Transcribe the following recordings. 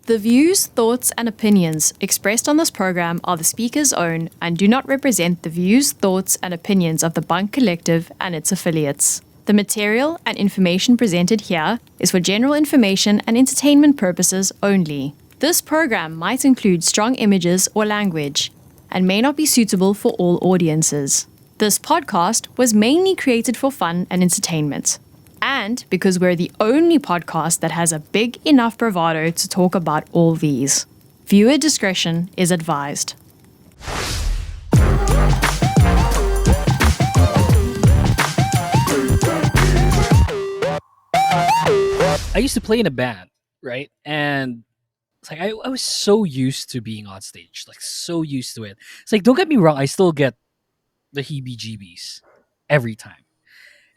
The views, thoughts, and opinions expressed on this program are the speaker's own and do not represent the views, thoughts, and opinions of the Bunk Collective and its affiliates. The material and information presented here is for general information and entertainment purposes only. This program might include strong images or language and may not be suitable for all audiences. This podcast was mainly created for fun and entertainment. And because we're the only podcast that has a big enough bravado to talk about all these. Viewer discretion is advised. I used to play in a band, right? And it's like I was so used to being on stage, like so used to it. It's like, don't get me wrong, I still get the heebie-jeebies every time.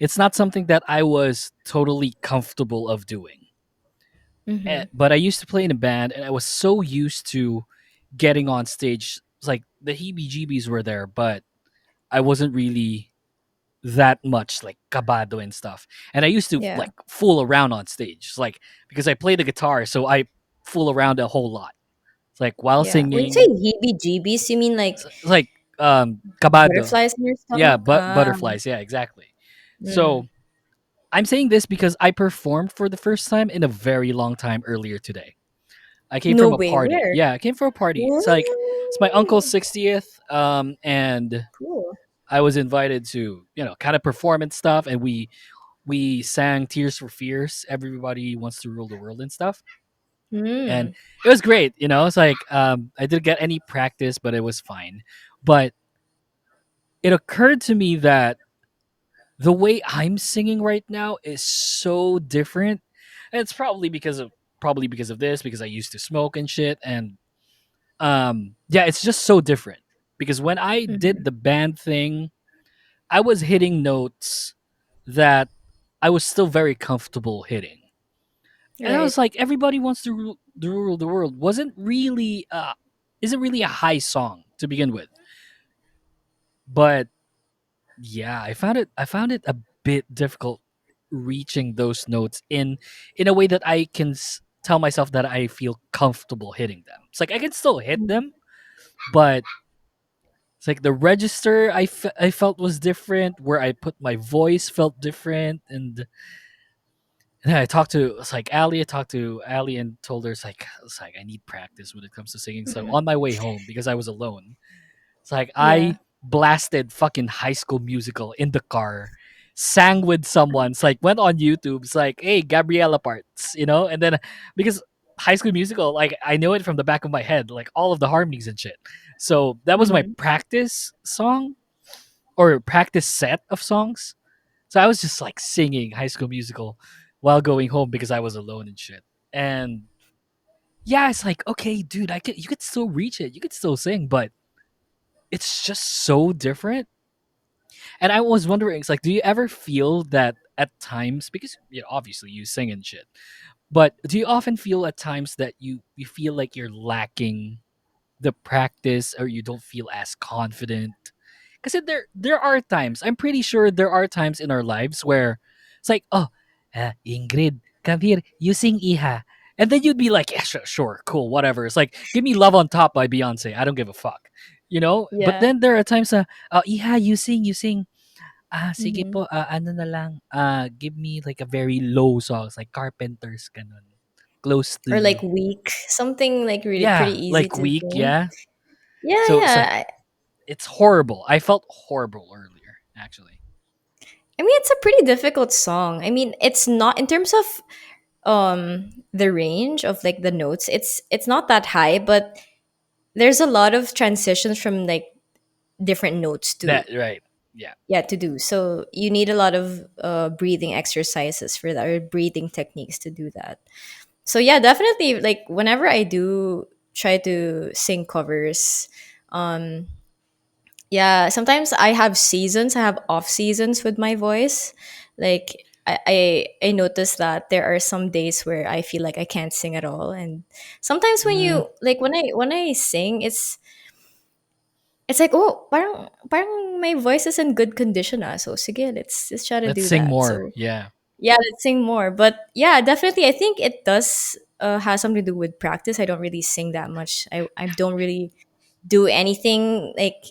It's not something that I was totally comfortable of doing. But I used to play in a band and I was so used to getting on stage. It's like the heebie-jeebies were there, but I wasn't really that much like kabado and stuff. And I used to Yeah. like fool around on stage. It's like because I play the guitar, so I fool around a whole lot. It's like while Yeah. When you say singing, heebie-jeebies, you mean like it's like kabado. butterflies in your Yeah, stomach? but butterflies, yeah, exactly. Mm. So I'm saying this because I performed for the first time in a very long time earlier today. I came No from a way. party. Where? Yeah, I came from a party. It's like it's my uncle's 60th, and Cool. I was invited to kind of perform and stuff, and we sang Tears for Fears. Everybody wants to rule the world and stuff, and Mm. it was great. It's like I didn't get any practice, but it was fine. But it occurred to me that the way I'm singing right now is so different. And it's probably because of this, because I used to smoke and shit. And yeah, it's just so different. Because when I did Mhm. the band thing, I was hitting notes that I was still very comfortable hitting. And I Right. was like, everybody wants to rule the world wasn't really isn't really a high song to begin with. But yeah, I found it a bit difficult reaching those notes in a way that I can tell myself that I feel comfortable hitting them. It's like I can still hit Mm. them, but it's like the register I felt was different. Where I put my voice felt different, and then I talked to it's like Ali. I talked to Ali and told her it's like I need practice when it comes to singing. So Mhm. on my way home, because I was alone, it's like Yeah. I blasted fucking High School Musical in the car, sang with someone. It's like went on YouTube. It's like, hey, Gabriella parts. And then because High School Musical, like I know it from the back of my head, like all of the harmonies and shit. So that was my Mhm. practice song or practice set of songs. So I was just like singing High School Musical while going home because I was alone and shit. And yeah, it's like, okay, dude, you could still reach it. You could still sing, but it's just so different. And I was wondering, it's like, do you ever feel that at times, because obviously you sing and shit, but do you often feel at times that you feel like you're lacking the practice, or you don't feel as confident? Because there are times, I'm pretty sure there are times in our lives where it's like, oh, Ingrid, come here, you sing Iha. And then you'd be like, yeah, sure, cool, whatever. It's like, give me Love on Top by Beyonce. I don't give a fuck. But Yeah. then there are times Iha, you sing. Sige Mhm. po, ano na lang, give me like a very low songs, like Carpenters, ganun. Close to Or like you. weak, something like really pretty Yeah, easy like to Weak, sing. yeah. Yeah, So it's like, yeah. it's horrible. I felt horrible earlier, actually. I mean, it's a pretty difficult song. I mean, it's not in terms of the range of like the notes. It's not that high, but there's a lot of transitions from like different notes to That right. Yeah. yeah to do. So you need a lot of breathing exercises for that, or breathing techniques to do that. So yeah, definitely, like whenever I do try to sing covers, um yeah, sometimes I have seasons, I have off seasons with my voice. Like I notice that there are some days where I feel like I can't sing at all. And sometimes when Mm, you like when I sing, it's like, oh, parang my voice is in good condition. So sige, let's try to let's do sing that. more. So Yeah. yeah, let's sing more. But yeah, definitely, I think it does has something to do with practice. I don't really sing that much. I don't really do anything like,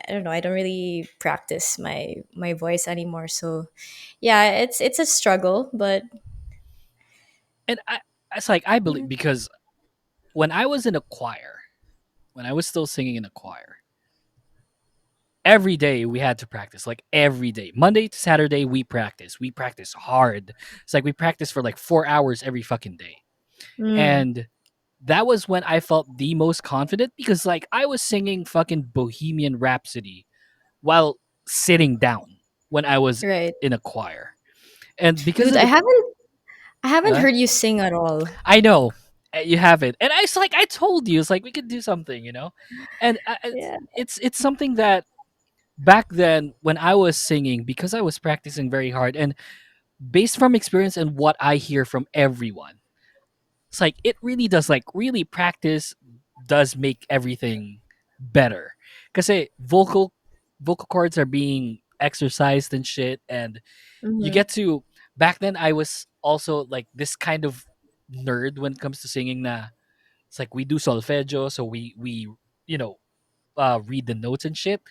I don't know. I don't really practice my voice anymore. So yeah, it's a struggle, but And it's like I yeah. believe because when I was in a choir, when I was still singing in a choir, every day we had to practice. Like every day, Monday to Saturday, we practice. We practice hard. It's like we practice for like 4 hours every fucking day, Mm, and that was when I felt the most confident because like I was singing fucking Bohemian Rhapsody while sitting down when I was right, in a choir. And because dude. of the I haven't uh, heard you sing at all. I know you have it. And I was like I told you it's like we could do something, you know? And Yeah. it's something that back then when I was singing because I was practicing very hard and based from experience and what I hear from everyone. It's like it really does like really practice does make everything better. Because vocal cords are being exercised and shit and you Mm-hmm. get to back then I was also like this kind of nerd when it comes to singing na it's like we do solfeggio so we you know read the notes and shit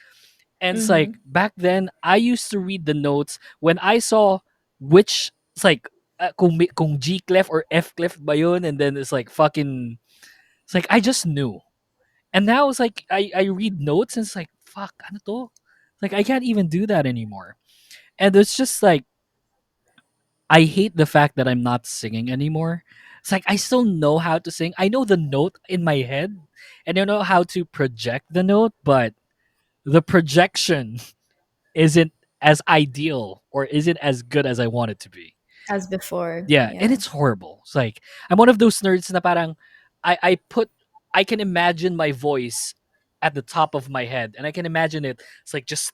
and it's Mm-hmm. like back then I used to read the notes when I saw which it's like kung G clef or F clef ba yun and then it's like fucking it's like I just knew and now it's like I read notes and it's like fuck ano to like I can't even do that anymore and it's just like I hate the fact that I'm not singing anymore. It's like I still know how to sing. I know the note in my head and I know how to project the note, but the projection isn't as ideal or isn't as good as I want it to be. As before, Yeah, and yeah. it's horrible. It's like I'm one of those nerds na parang I put I can imagine my voice at the top of my head and I can imagine it it's like just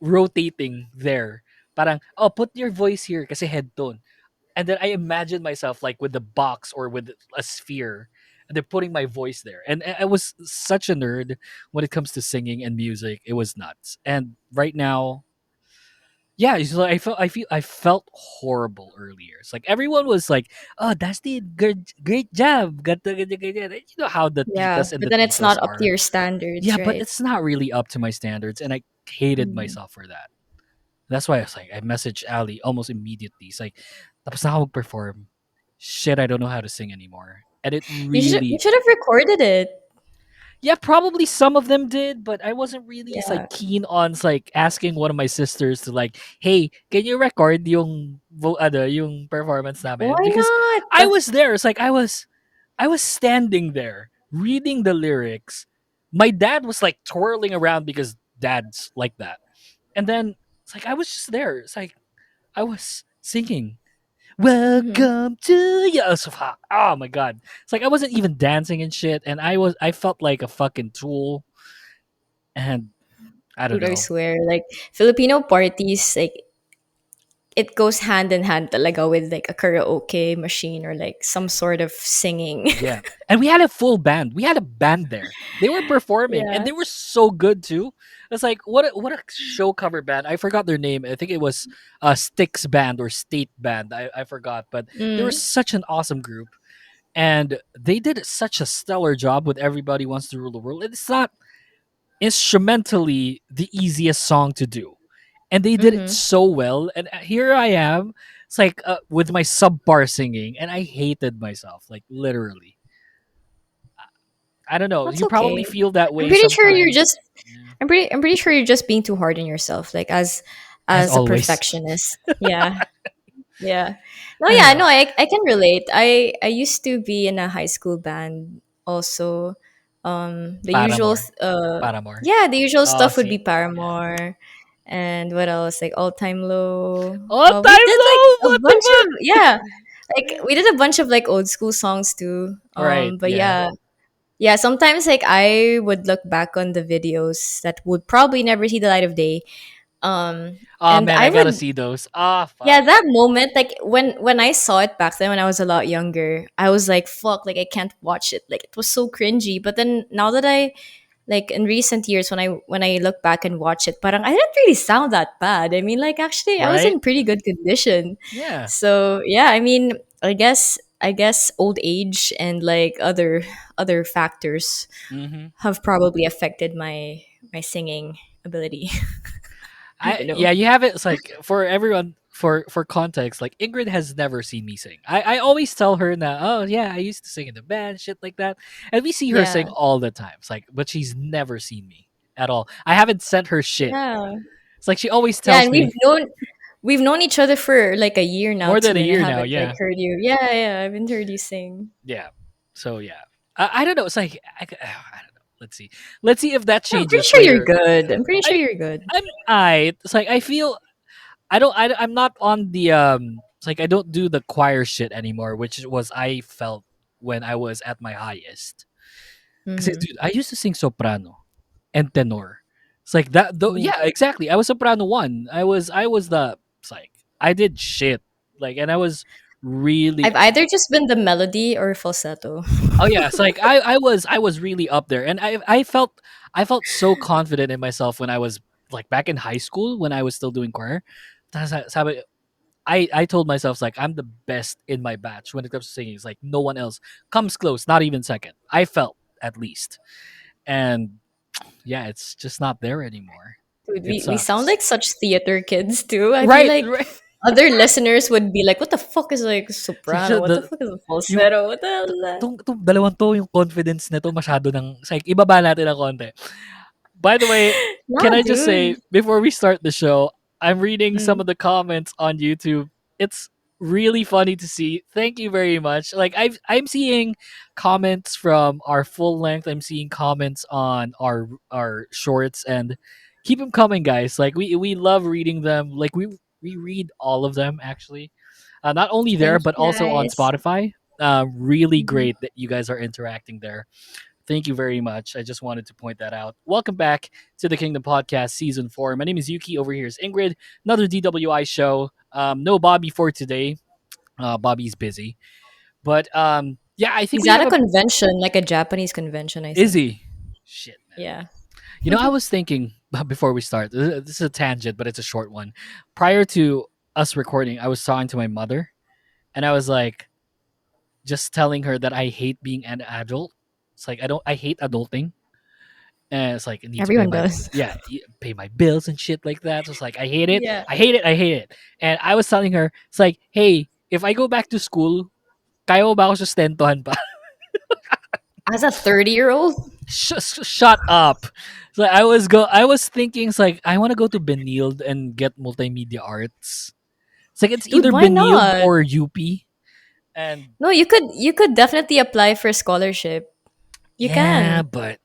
rotating there. Parang oh put your voice here kasi head tone. And then I imagine myself like with the box or with a sphere and they're putting my voice there. And I was such a nerd when it comes to singing and music. It was nuts. And right now, yeah, it's like I felt horrible earlier. It's like everyone was like, "Oh, Dusty, great job." You know how the Yeah, titas and but the then it's titos not up to are. your standards, Yeah, but right? it's not really up to my standards, and I hated Mm. myself for that. That's why I was like, I messaged Ali almost immediately. It's like, tapos na ako perform. Shit, I don't know how to sing anymore. And it You really, should have recorded it. yeah, probably some of them did, but I wasn't really Yeah. like keen on like asking one of my sisters to like, hey, can you record yung performance namin? Why Because I not? was there. It's like I was standing there reading the lyrics. My dad was like twirling around because dad's like that. And then it's like I was just there. It's like I was singing. Mm-hmm. Welcome to Yosufa. Oh my god. It's like I wasn't even dancing and shit and I felt like a fucking tool and I don't Dude, I know. swear, like Filipino parties, like it goes hand in hand talaga with like a karaoke machine or like some sort of singing. Yeah. And we had a full band. We had a band there. They were performing and Yeah. they were so good too. It's like what a show cover band. I forgot their name. I think it was Styx band or State band. I forgot, but they were Mm. such an awesome group and they did such a stellar job with Everybody Wants to Rule the World. It's not instrumentally the easiest song to do. And they did it Mm-hmm. so well. And here I am. It's like with my subpar singing, and I hated myself, like literally. I don't know. That's You probably okay. feel that I'm way pretty sure you're sometimes. just Yeah. I'm pretty sure you're just being too hard on yourself, like As as a always. perfectionist. Yeah. Yeah. No, yeah, Ah, no, I can relate. I used to be in a high school band also. The usual Paramore. Paramore. yeah, the usual Oh, stuff would be see. Yeah. Paramore and what else? Like All Time Low. All We time did like low. a What the bunch of fuck? yeah, like we did a bunch of like old school songs too. Right. But Yeah. yeah, yeah, sometimes like I would look back on the videos that would probably never see the light of day. Oh And man, I I gotta would see those. Ah, yeah, fuck. that moment, like when I saw it back then when I was a lot younger, I was like, fuck, like I can't watch it. Like it was so cringy. But then now that I like in recent years when I look back and watch it, parang I didn't really sound that bad. I mean, like actually I was Right? in pretty good condition. Yeah. So yeah, I mean, I guess I guess old age and like other factors Hmm. have probably affected my singing ability. I don't know. Yeah, you have it. It's like for everyone, for context, like Ingrid has never seen me sing. I always tell her that, oh yeah, I used to sing in the band, shit like that, and we see her sing Yeah. all the time. It's like, but she's never seen me at all. I haven't sent her shit. Yeah. It's like she always Yeah, tells and me we've known each other for like a year now more than too, a and I year now. haven't like Yeah, heard you. Yeah, yeah, I haven't heard you sing. yeah. So yeah, I don't know. It's like I don't know. Let's see. Let's see if that I'm pretty changes sure you're later. good. I'm pretty I sure you're good. I'm. It's like I feel I'm not on the it's like I don't do the choir shit anymore, which was I felt when I was at my highest. Because Mm-hmm. dude, I used to sing soprano and tenor. It's like that though, Ooh. yeah, exactly. I was soprano one. I was the it's like I did shit. Like and I was really I've either just been the melody or falsetto. oh yeah, it's like I was really up there. And I felt so confident in myself when I was like back in high school when I was still doing choir. Sabi, I told myself it's like I'm the best in my batch when it comes to singing. It's like no one else comes close, not even second. I felt at least, and yeah, it's just not there anymore. Dude, It we sound sucks. like such theater kids too. I feel Right, like right. other listeners would be like, "What the fuck is like It's like, soprano? What the fuck is a yung falsetto? What the hell is that?" tong dalawang to yung confidence nito masyado ng it's like ibaba natin ng konti. By the way, can Nah, I just dude. say before we start the show, I'm reading some Mm. of the comments on YouTube. It's really funny to see. Thank you very much. Like I'm seeing comments from our full length. I'm seeing comments on our shorts and keep them coming, guys. Like we love reading them. Like we read all of them actually. Not only there Thank but you also on guys. Spotify. Really Mhm. great that you guys are interacting there. Thank you very much. I just wanted to point that out. Welcome back to the Kingdom Podcast Season 4. My name is Yuki. Over here is Ingrid. Another DWI show. No Bobby for today. Bobby's busy. But yeah, I think He's we at have a a. convention, like a Japanese convention, I Is think. he? Shit, man. Yeah. I was thinking before we start, this is a tangent, but it's a short one. Prior to us recording, I was talking to my mother and I was like, just telling her that I hate being an adult. It's like, I hate adulting. And it's like I need to pay Everyone my does. pay my bills and shit like that. So it's like I hate it, Yeah. I hate it, I hate it. And I was telling her, it's like, hey, if I go back to school, kaya mo ba ako sustentuhan pa? As a 30-year-old? Shut up. So I was thinking, it's like I want to go to Benilde and get multimedia arts. It's like it's Dude, either why Benilde not? or UP. And No, you could definitely apply for scholarship. You yeah, can. but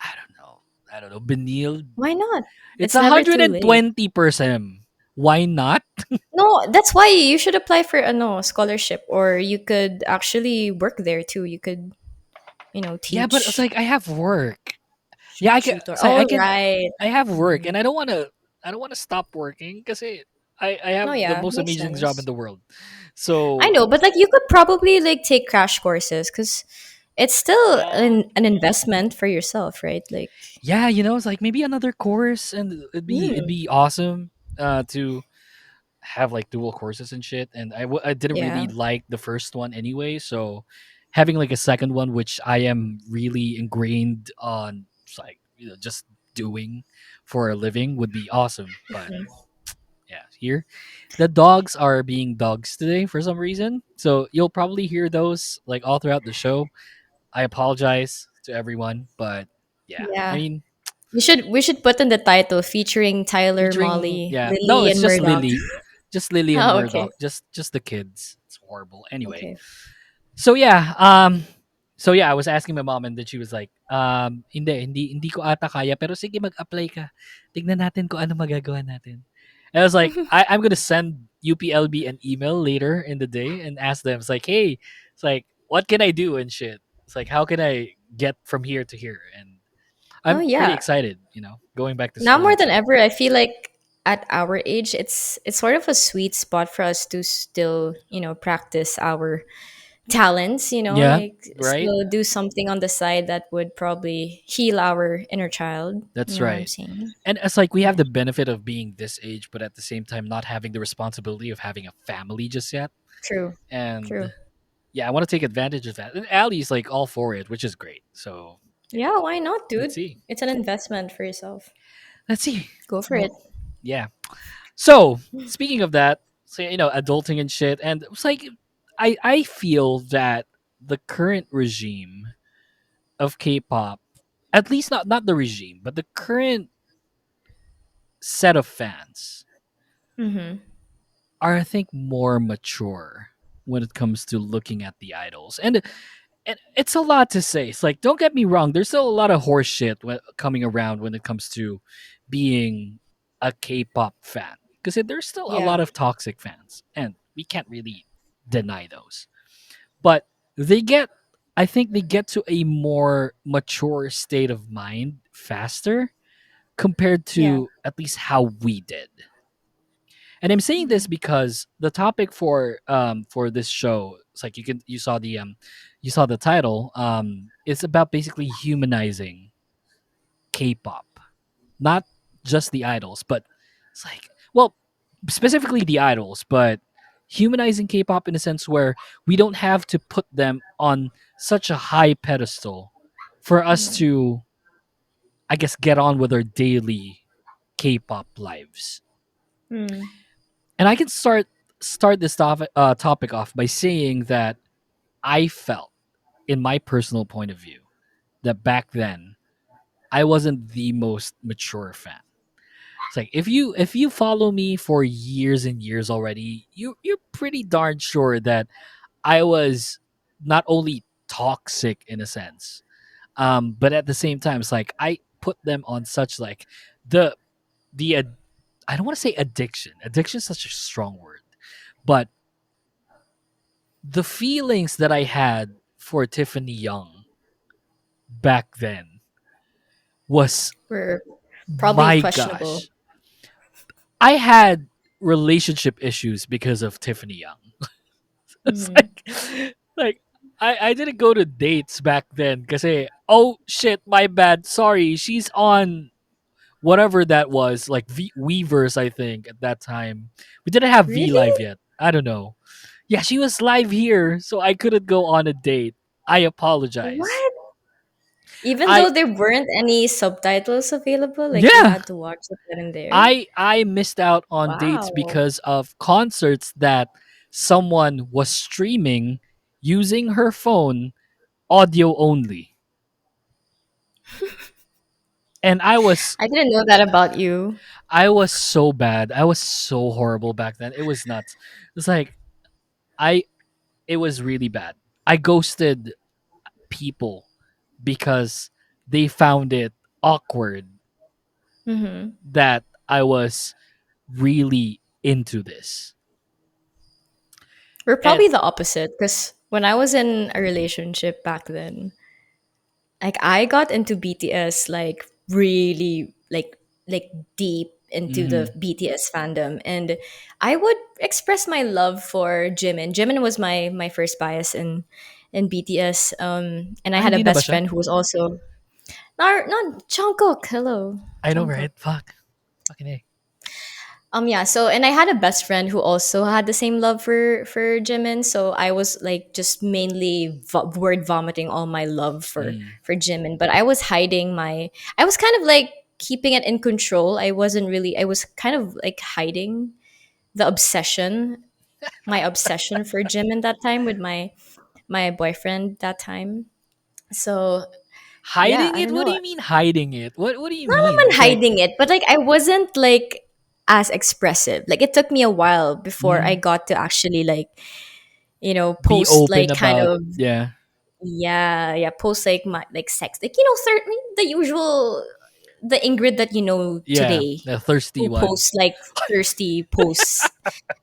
I don't know. I don't know. Benilde. Why not? It's It's never too late. 120%. Why not? No, that's why you should apply for a no scholarship, or you could actually work there too. You could, Yeah, but it's teach like I have work. Yeah, I can. tutor. It's like Oh, right. I have work, Mhm. and I don't want to. I don't want to stop working because I No, have the yeah, most makes amazing job in sense. the world. I So know, but like you could probably like take crash courses because it's still yeah, an investment for yourself, right? Like, yeah, it's like maybe another course, and it'd hmm, be awesome to have like dual courses and shit. And I didn't really yeah, like the first one anyway, so having like a second one, which I am really ingrained on, like just doing for a living, would be awesome. But yeah, here the dogs are being dogs today for some reason. So you'll probably hear those like all throughout the show. I apologize to everyone, but yeah, I yeah. mean, We should put in the title featuring Tyler, featuring Molly, yeah, no, Lily, it's and just Murdoch. Lily, just Lily and Oh, okay, Murdoch, just the kids. It's horrible. Anyway, okay. so yeah, I was asking my mom and then she was like, hindi ko ata kaya pero sige mag-apply ka. Tignan natin kung ano magagawa natin. And I was like, I'm gonna send UPLB an email later in the day and ask them. It's like, hey, it's like, what can I do and shit. It's like, how can I get from here to here? And Oh I'm pretty yeah. excited. Going back to Now school more and than shit. ever, I feel like at our age, it's sort of a sweet spot for us to still, practice our talents. Yeah, Like right. still do something on the side that would probably heal our inner child. You That's know what I'm right. saying? And it's like we have Yeah. the benefit of being this age, but at the same time not having the responsibility of having a family just yet. True. And True. yeah, I want to take advantage of that. And Ali's like all for it, which is great. So yeah, Yeah, why not, let's dude? see. It's an investment for yourself. Let's see. Go for it. Well, yeah. So speaking of that, so adulting and shit, and it's like I feel that the current regime of K-pop, at least not the regime, but the current set of fans Mm-hmm. are, I think, more mature when it comes to looking at the idols. And it's a lot to say. It's like, don't get me wrong, there's still a lot of horse shit coming around when it comes to being a K-pop fan, because there's still a Yeah. lot of toxic fans, and we can't really deny those. But they get, I think, they get to a more mature state of mind faster compared Yeah. to at least how we did. And I'm saying this because the topic for this show, it's like you saw the title, it's about basically humanizing K-pop, not just the idols, but it's like, well, specifically the idols, but humanizing K-pop in a sense where we don't have to put them on such a high pedestal for us Mm-hmm. to, I guess, get on with our daily K-pop lives. Mm. And I can start this topic off by saying that I felt, in my personal point of view, that back then I wasn't the most mature fan. It's like, if you follow me for years and years already, you're pretty darn sure that I was not only toxic in a sense, but at the same time, it's like I put them on such like the the I don't want to say addiction. Addiction is such a strong word, but the feelings that I had for Tiffany Young back then was, We're probably my questionable. gosh. I had relationship issues because of Tiffany Young. It's Mm-hmm. like I didn't go to dates back then because, oh shit, my bad, sorry, she's on whatever that was, like Weavers, I think at that time. We didn't have V Really? Live yet. I don't know. Yeah, she was live here, so I couldn't go on a date. I apologize. What? Even I though there weren't any subtitles available, like you Yeah, had to watch it then and there. I missed out on dates Wow. because of concerts that someone was streaming using her phone, audio only. And I didn't know that about you. I was so bad. I was so horrible back then. It was nuts. It's like I it was really bad. I ghosted people because they found it awkward Mm-hmm. that I was really into this. We're And probably the opposite because when I was in a relationship back then, like I got into BTS like really like deep into the mhm. BTS fandom, and I would express my love for Jimin. Jimin was my first bias in BTS. And I had a Hindi na ba best siya? friend who was also not Jungkook. Hello, I know, Jungkook. right? Fuck. Fucking A. Yeah, so and I had a best friend who also had the same love for Jimin, so I was like just mainly word vomiting all my love Mm. for Jimin, but I was hiding my I was kind of like keeping it in control. I was kind of like hiding the obsession, my obsession for Jimin that time with my boyfriend that time. So, yeah, Hiding I it? don't What know. do you mean hiding it? What do you Not mean? naman It's like, hiding it, but like I wasn't like as expressive. Like it took me a while before I mm, got to actually like, be post open like kind about, of yeah. yeah, post like my like sex. Like, certainly the usual the Ingrid that you know Yeah, today the thirsty who one. posts like thirsty posts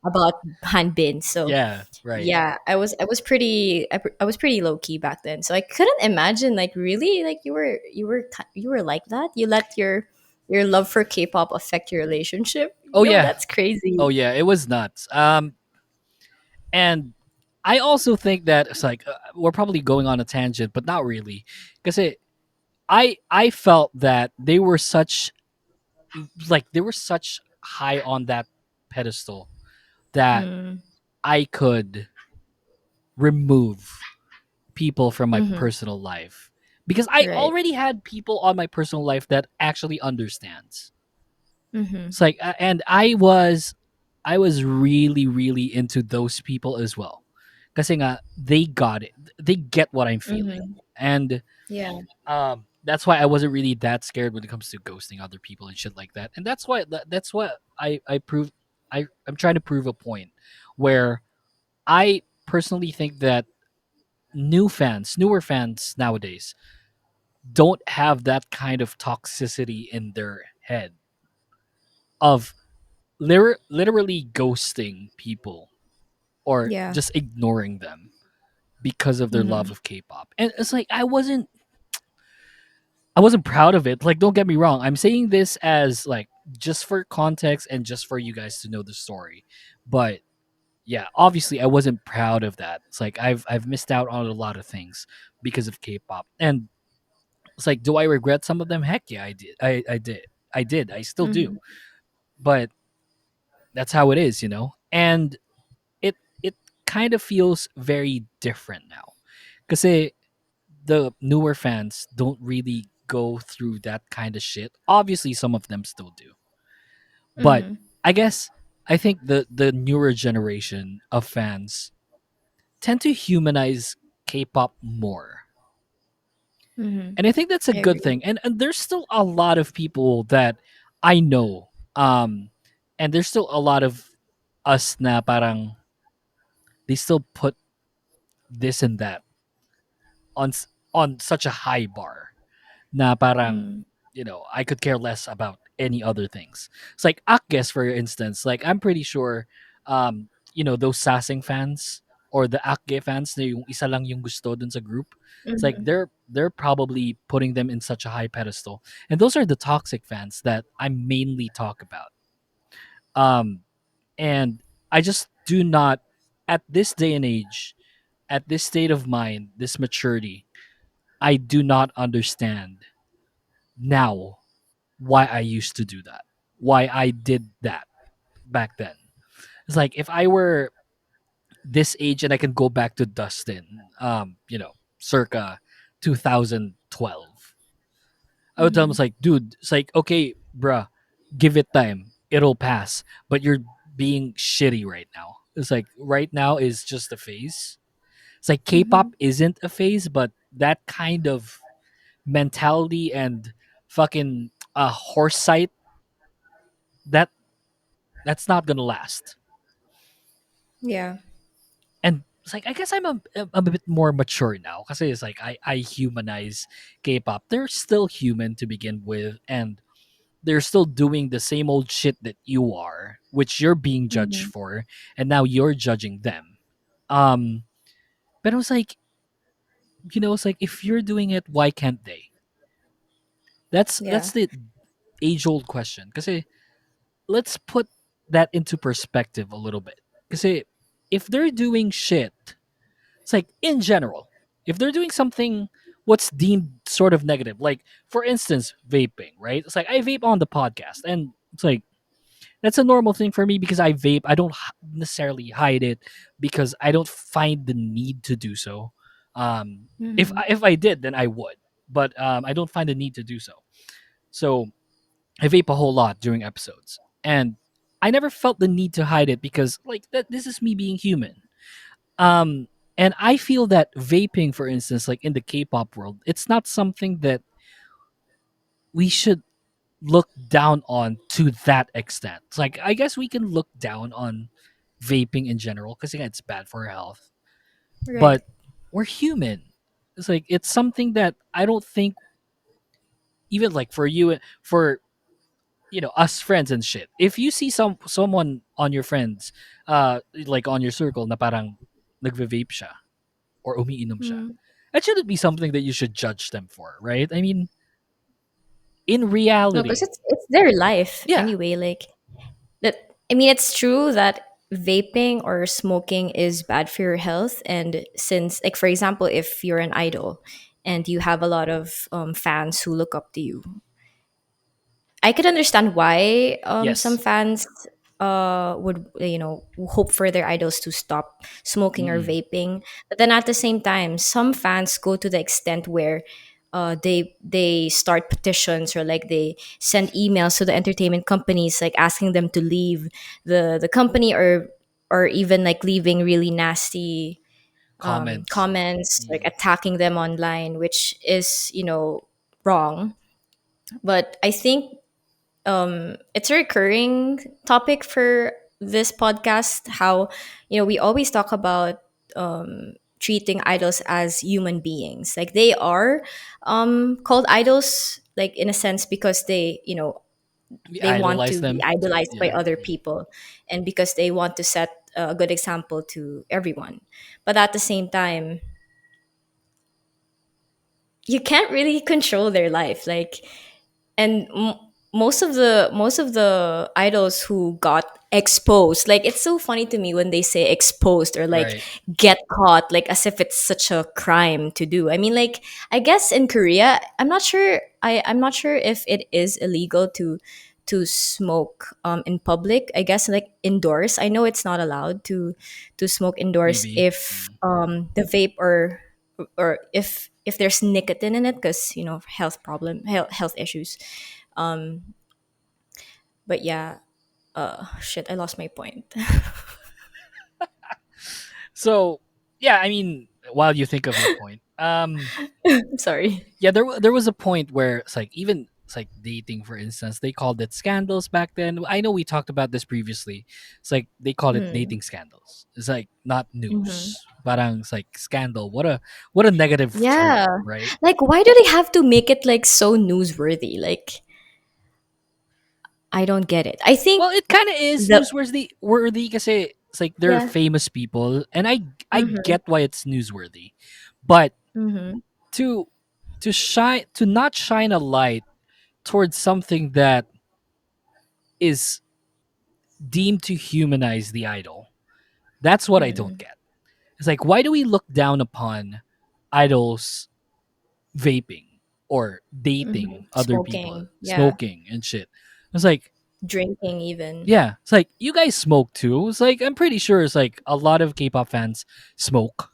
about handbin. So, Yeah, right. yeah, I was pretty low key back then. So I couldn't imagine like really like you were like that. You let your love for K-pop affect your relationship. Oh Yo, yeah. that's crazy. Oh yeah, it was nuts. And I also think that it's like, we're probably going on a tangent, but not really, because I felt that they were such high on that pedestal that Mm, I could remove people from my Mm-hmm. personal life because I Right. already had people on my personal life that actually understands. Mm-hmm. It's like and I was really really into those people as well. Kasi nga they got it. They get what I'm feeling. Mm-hmm. And Yeah. that's why I wasn't really that scared when it comes to ghosting other people and shit like that. And that's what I prove I'm trying to prove a point where I personally think that newer fans nowadays don't have that kind of toxicity in their head of literally ghosting people or Yeah. just ignoring them because of their love Mm-hmm. of K-pop. And it's like I wasn't proud of it. Like don't get me wrong. I'm saying this as like just for context and just for you guys to know the story. But yeah, obviously I wasn't proud of that. It's like I've missed out on a lot of things because of K-pop. And it's like do I regret some of them? Heck yeah, I did. I did. I did. I still do. Mm-hmm. But that's how it is, you know? And it kind of feels very different now. Cuz the newer fans don't really go through that kind of shit. Obviously some of them still do. But Mm-hmm. I guess I think the newer generation of fans tend to humanize K-pop more. Mm-hmm. And I think that's a I good agree. thing. And there's still a lot of people that I know. And there's still a lot of us na parang they still put this and that on such a high bar na parang Mm-hmm. I could care less about any other things. It's like Akges, for instance. Like I'm pretty sure, those Sasing fans or the Akge fans na yung isa lang yung gusto dun sa group. It's like Mm-hmm. they're probably putting them in such a high pedestal, and those are the toxic fans that I mainly talk about. Um, and I just do not at this day and age, at this state of mind, this maturity, I do not understand now why I used to do that, why I did that back then. It's like if I were this age and I can go back to Dustin, circa 2012, I would tell him, Mm-hmm. it's like, dude, it's like, okay, bruh, give it time. It'll pass. But you're being shitty right now. It's like right now is just a phase. It's like Mm-hmm. K-pop isn't a phase, but that kind of mentality and fucking horse sight, that that's not gonna last. Yeah. And it's like I guess I'm a bit more mature now because it's like I humanize K-pop. They're still human to begin with, and they're still doing the same old shit that you are, which you're being judged Mm-hmm. for, and now you're judging them. Um, but I was like, it's like if you're doing it, why can't they? Yeah. That's the age old question. Because let's put that into perspective a little bit. Because if they're doing shit, it's like in general, if they're doing something what's deemed sort of negative, like for instance, vaping, right? It's like I vape on the podcast, and it's like that's a normal thing for me because I vape. I don't necessarily hide it because I don't find the need to do so. If Mm-hmm. if I did, then I would, but I don't find the need to do so. So I vape a whole lot during episodes, and I never felt the need to hide it because like that. This is me being human. Um, and I feel that vaping, for instance, like in the K-pop world, it's not something that we should look down on to that extent. It's like I guess we can look down on vaping in general because again, it's bad for our health. Right. But we're human. It's like it's something that I don't think even like for you for us friends and shit. If you see someone on your friends, like on your circle na parang nagve-vape siya or umiinom siya, Mm. that shouldn't be something that you should judge them for, right? I mean, in No, because reality, it's their life yeah, anyway. Like that. I mean, it's true that vaping or smoking is bad for your health, and since, like, for example, if you're an idol and you have a lot of fans who look up to you, I could understand why some yes, fans would hope for their idols to stop smoking or Mm-mm. vaping, but then at the same time some fans go to the extent where they start petitions, or like they send emails to the entertainment companies like asking them to leave the company, or even like leaving really nasty Comments. comments, like Mm. attacking them online, which is wrong. But I think it's a recurring topic for this podcast, how we always talk about treating idols as human beings, like they are called idols, like in a sense because We they want idolize to be them. idolized by Yeah. other people, and because they want to set a good example to everyone. But at the same time, you can't really control their life, like, and most of the idols who got exposed, like it's so funny to me when they say exposed or like Right. get caught, like as if it's such a crime to do. I mean, like, I guess in Korea, I'm not sure if it is illegal to smoke in public. I guess like indoors, I know it's not allowed to smoke indoors Maybe. if the vape, or if there's nicotine in it, because health issues. um but yeah, shit, I lost my point. So yeah, I mean, while you think of your point, Sorry. yeah, there was a point where it's like, even it's like dating, for instance, they called it scandals back then. I know we talked about this previously. It's like they called it Mm. dating scandals. It's like not Hmm. news. Parang it's like scandal. What a negative term, Yeah, right? like why do they have to make it like so newsworthy? Like, I don't get it. I think Well, it kind of is the newsworthy kasi it's like they're yeah. famous people, and I Mm-hmm. get why it's newsworthy, but Mm-hmm. to to not shine a light towards something that is deemed to humanize the idol. That's what I don't Mm. get. It's like, why do we look down upon idols vaping or Mm-hmm. dating other people, Smoking, yeah. smoking and shit? It's like, Drinking even. yeah, it's like you guys smoke too. It's like I'm pretty sure it's like a lot of K-pop fans smoke.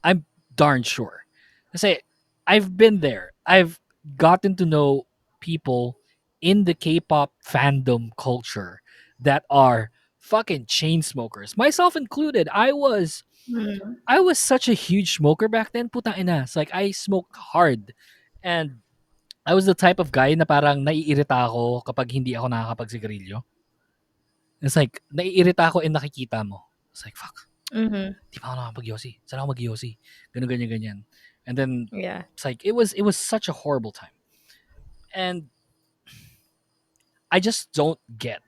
I'm darn sure. I say I've been there. I've gotten to know people in the K-pop fandom culture that are fucking chain smokers, myself included. Mm. I was such a huge smoker back then. Putang ina. It's like I smoked hard, and I was the type of guy na parang naiirita ako kapag hindi ako nakakapagsigarilyo. It's like naiirita ako and nakikita mo. It's like, fuck, Mm-hmm. di pa ako nakakapag-yossi. Saan ako mag-yossi? Ganun, ganyan, ganyan. And then Yeah. it's like it was such a horrible time. And I just don't get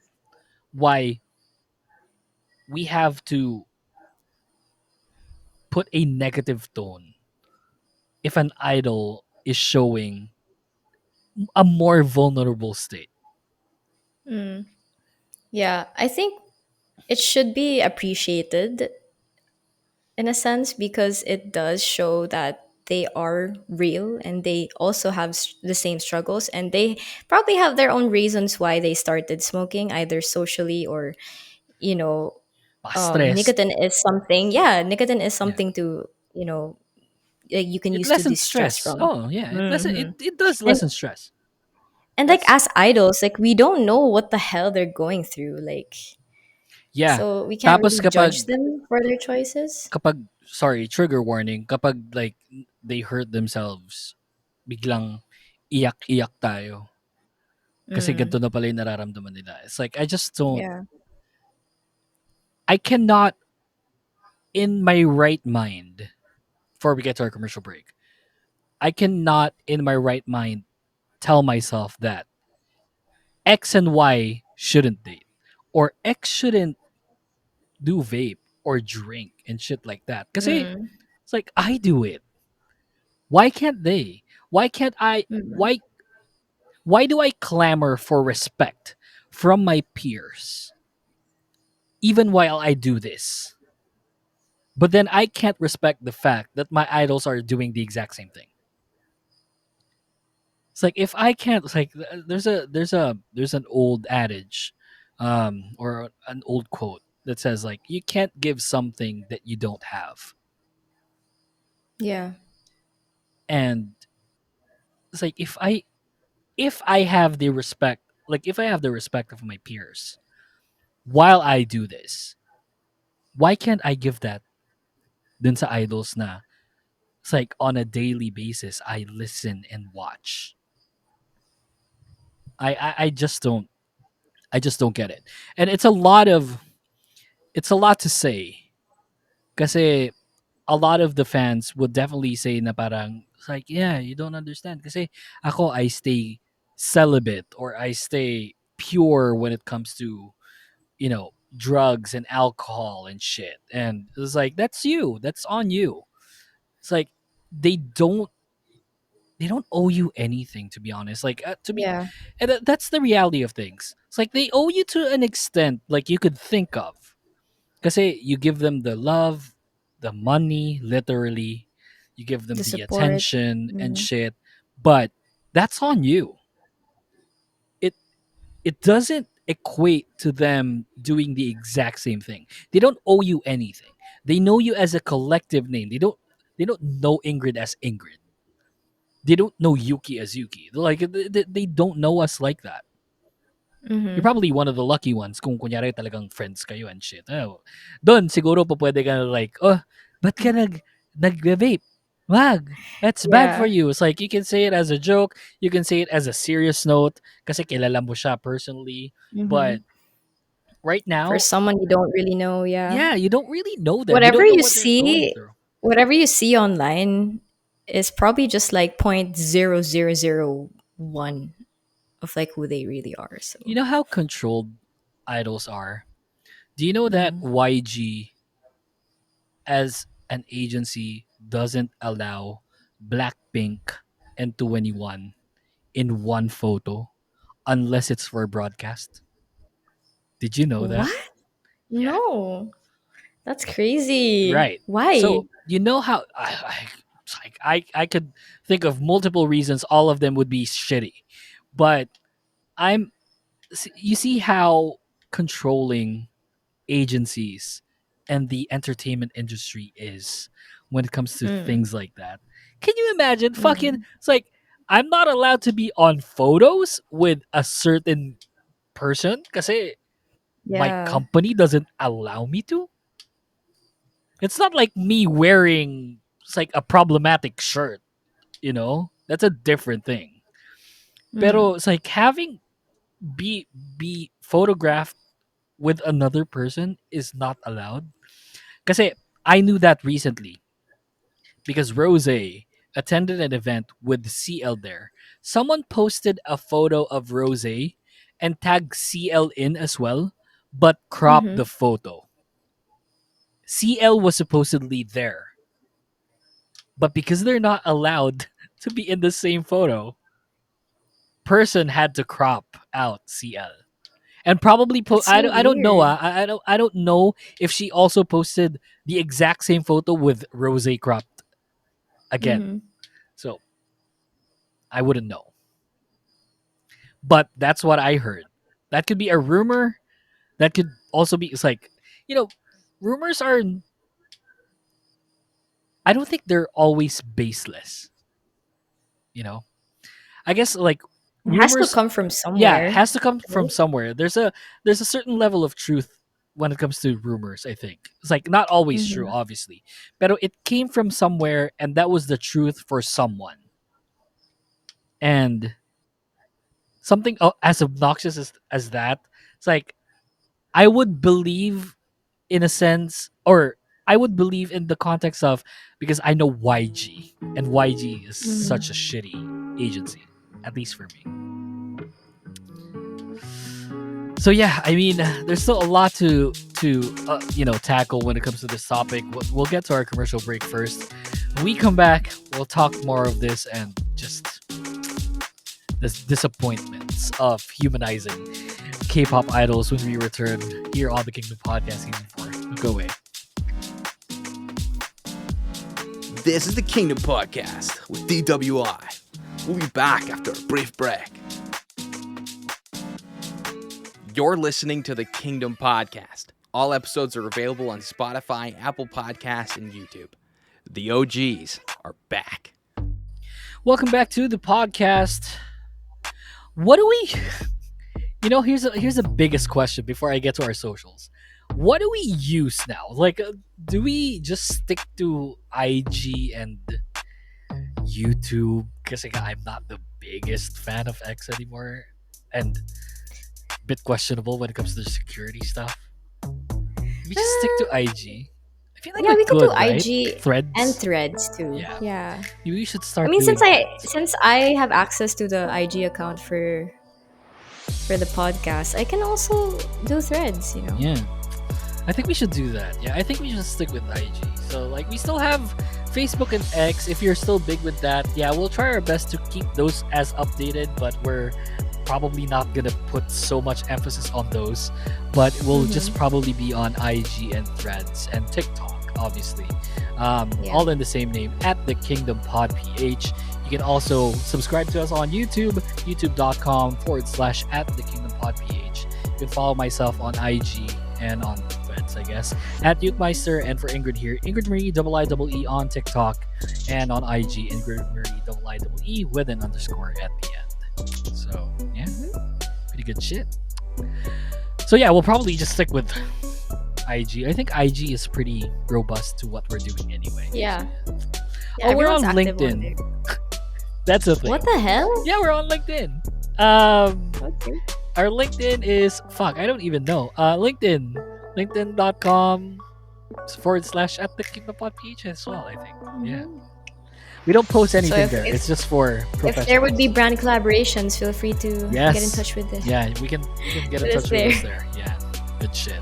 why we have to put a negative tone if an idol is showing a more vulnerable state. Mm. Yeah, I think it should be appreciated in a sense, because it does show that they are real and they also have the same struggles, and they probably have their own reasons why they started smoking, either socially or you know Pa-stress. nicotine is something, yeah, nicotine is Yeah. something to you can It use to lessens distress stress. from. Oh yeah, Hmm. it does and lessen stress. and like That's as idols, like we don't know what the hell they're going through, like, yeah. so we can't Tapos really judge them for their choices. kapag sorry, trigger warning, kapag like they hurt themselves, biglang iyak-iyak tayo kasi Mm, ganito na pala yung nararamdaman nila. It's like yeah. I cannot in my right mind, before we get to our commercial break, I cannot in my right mind tell myself that X and Y shouldn't date, or X shouldn't do vape or drink and shit like that. Kasi Mm, it's like I do it. Why can't they? Why can't I? mm, Why do I clamor for respect from my peers even while I do this? But then I can't respect the fact that my idols are doing the exact same thing. It's like if I can't, it's like there's an old adage. or an old quote that says like you can't give something that you don't have. Yeah. And it's like if I have the respect, like if I have the respect of my peers while I do this, why can't I give that dun sa idols na it's like on a daily basis I listen and watch. I just don't get it. And it's a lot to say. Kasi a lot of the fans would definitely say na parang it's like, yeah, you don't understand. Kasi ako, I stay celibate or I stay pure when it comes to, drugs and alcohol and shit. And it's like, that's you. That's on you. It's like they don't they don't owe you anything, to be honest. Like to be Yeah. and that's the reality of things. It's like they owe you to an extent like you could think of. Kasi you give them the love, the money, literally. You give them The the support. attention and Mm. shit. But that's on you. It it doesn't equate to them doing the exact same thing. They don't owe you anything. They know you as a collective name. They don't know Ingrid as Ingrid. They don't know Yuki as Yuki. Like they don't know us like that. You're Mm-hmm. probably one of the lucky ones kung kunyari talagang friends kayo and shit. Oh, doon siguro po pwede ka na like, oh, ba't ka nag-vape? Wag. That's bad for Yeah. you. It's like you can say it as a joke, you can say it as a serious note kasi kilala mo siya personally. Mm-hmm. But right For now, someone you don't really know, yeah. yeah, you don't really know them. You Whatever don't know you what they're going see, through. whatever you see online is probably just like 0.0001 of like who they really are. You So know how controlled idols are? Do you know that mm. YG as an agency doesn't allow Blackpink and 21 in one photo unless it's for broadcast? Did you know that? What? Yeah. No, that's crazy. Right. Why? So you know how it's like I could think of multiple reasons. All of them would be shitty, but I'm. You see how controlling agencies and the entertainment industry is when it comes to Mm. things like that. Can you imagine fucking Mm. it's like I'm not allowed to be on photos with a certain person because my Yeah. company doesn't allow me to. It's not like me wearing it's like a problematic shirt, That's a different thing. Mm. Pero it's like having be photographed with another person is not allowed. Kasi I knew that recently because Rose attended an event with CL there. Someone posted a photo of Rose and tagged CL in as well, but cropped Mm-hmm. the photo. CL was supposedly there, but because they're not allowed to be in the same photo, person had to crop out CL. And probably That's so I don't know. weird. I don't know if she also posted the exact same photo with Rose cropped again. Mm-hmm. So I wouldn't know. But that's what I heard. That could be a rumor. That could also be. It's like you know, rumors are. I don't think they're always baseless. You know, I guess like It has to rumors. come from Yeah, somewhere, has to come from right? somewhere. There's a certain level of truth when it comes to rumors. I think it's like not always true, Mm-hmm. obviously, but it came from somewhere, and that was the truth for someone. And something as obnoxious as that, it's like I would believe in a sense, or I would believe in the context of because I know YG, and YG is such a Mm-hmm. shitty agency, at least for me. So yeah, I mean, there's still a lot to tackle when it comes to this topic. We'll get to our commercial break first. When we come back, we'll talk more of this and just the disappointments of humanizing K-pop idols when we return here on the Kingdom Podcast Season 4. Don't go away. This is the Kingdom Podcast with DWI. We'll be back after a brief break. You're listening to the Kingdom Podcast. All episodes are available on Spotify, Apple Podcasts, and YouTube. The OGs are back. Welcome back to the podcast. What do we? Here's the biggest question before I get to our socials. What do we use now? Like, do we just stick to IG and YouTube? Because I'm not the biggest fan of X anymore, and a bit questionable when it comes to the security stuff. We just stick to IG. I feel like Yeah, we're we could good, do right? IG Threads. and threads too. Yeah. Yeah. We should I start. mean, doing threads. since I have access to the IG account for the podcast, I can also do threads. Yeah. I think we should do that. Yeah, I think we should stick with IG. So, like, we still have Facebook and X. If you're still big with that, yeah, we'll try our best to keep those as updated, but we're probably not gonna put so much emphasis on those. But we'll just probably be on IG and Threads and TikTok, obviously. All in the same name, at the Kingdom Pod PH. You can also subscribe to us on YouTube, youtube.com/ at the Kingdom Pod PH. You can follow myself on IG and on Threads, I guess, at Youthmeister, and for Ingrid here, Ingrid Marie IIE on TikTok, and on IG, Ingrid Marie IIE with an underscore at the end. So yeah, pretty good shit. So yeah, we'll probably just stick with IG. I think IG is pretty robust to what we're doing anyway. Yeah. Oh, we're on everyone's active LinkedIn. there. That's the thing. What the hell? Yeah, we're on LinkedIn. Okay. Our LinkedIn is I don't even know. LinkedIn.com / at the Kingdom Pod PH as well, I think. Yeah. We don't post anything if- there. if- It's just for professionals. If there would be brand collaborations, feel free to Yes. get in touch with this. Yeah, we can get in It is touch with us there. Yeah, good shit.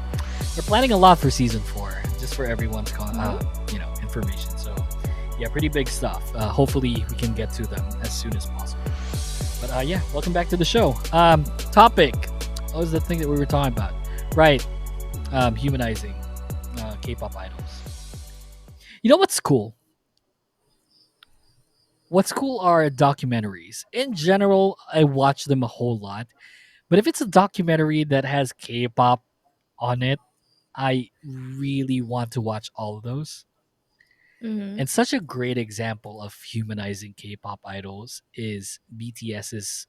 We're planning a lot for season 4, just for everyone's information. So yeah, pretty big stuff. Hopefully we can get to them as soon as possible. But yeah, welcome back to the show. Topic. What was the thing that we were talking about? Right. Humanizing K-pop idols. You know what's cool? What's cool are documentaries. In general, I watch them a whole lot. But if it's a documentary that has K-pop on it, I really want to watch all of those. Mhm. And such a great example of humanizing K-pop idols is BTS's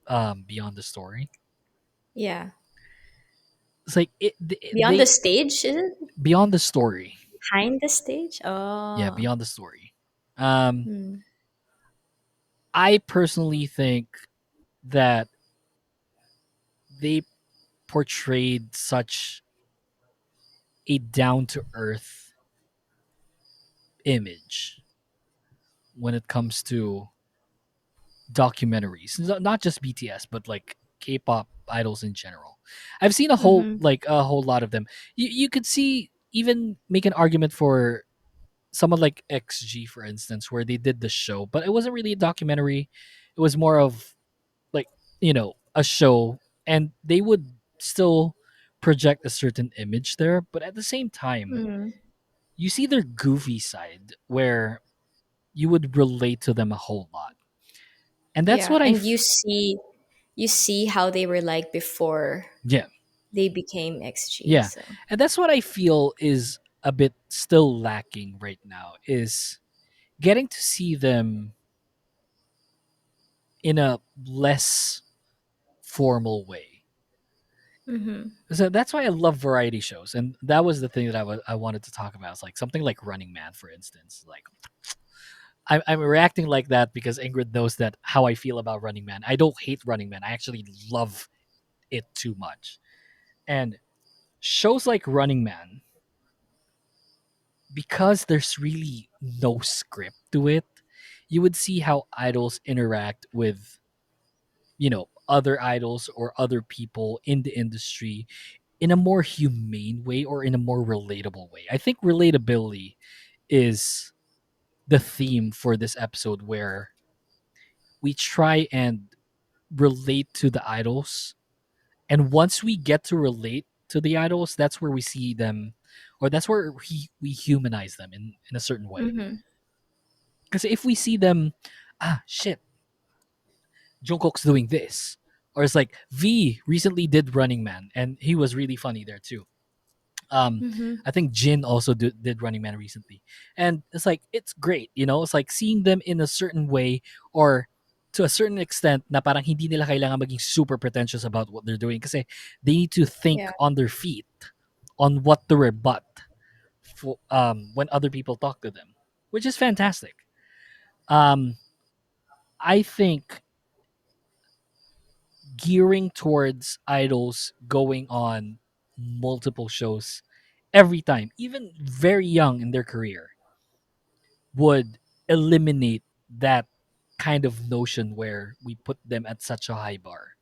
Beyond the Story. Yeah. It's like Beyond the stage, is it? Beyond the Story. Behind the stage? Oh. Yeah, Beyond the Story. Hmm. I personally think that they portrayed such a down-to-earth image when it comes to documentaries. Not just BTS, but like K-pop idols in general. I've seen a whole lot of them. You could even make an argument for someone like XG, for instance, where they did the show, but it wasn't really a documentary. It was more of like, a show, and they would still project a certain image there, but at the same time, Mhm. you see their goofy side where you would relate to them a whole lot. And that's what and you see how they were like before yeah. they became XG. Yeah. So. And that's what I feel is a bit still lacking right now, is getting to see them in a less formal way. Mhm. So that's why I love variety shows, and that was the thing that I wanted to talk about. It's like something like Running Man, for instance. Like I'm reacting like that because Ingrid knows that how I feel about Running Man. I don't hate Running Man. I actually love it too much. And shows like Running Man, because there's really no script to it, you would see how idols interact with, other idols or other people in the industry in a more humane way or in a more relatable way. I think relatability is the theme for this episode, where we try and relate to the idols. And once we get to relate to the idols, that's where we see them, or that's where we humanize them in a certain way. Mhm. Because if we see them, shit, Jungkook's doing this, Or it's like V recently did Running Man, and he was really funny there too. Um, Mm-hmm. I think Jin also did Running Man recently, and it's like it's great, you know. It's like seeing them in a certain way or to a certain extent na parang hindi nila kailangan maging super pretentious about what they're doing kasi they need to think Yeah. on their feet on what to rebut for, when other people talk to them, which is fantastic. Um, I think gearing towards idols going on multiple shows every time, even very young in their career, would eliminate that kind of notion where we put them at such a high bar.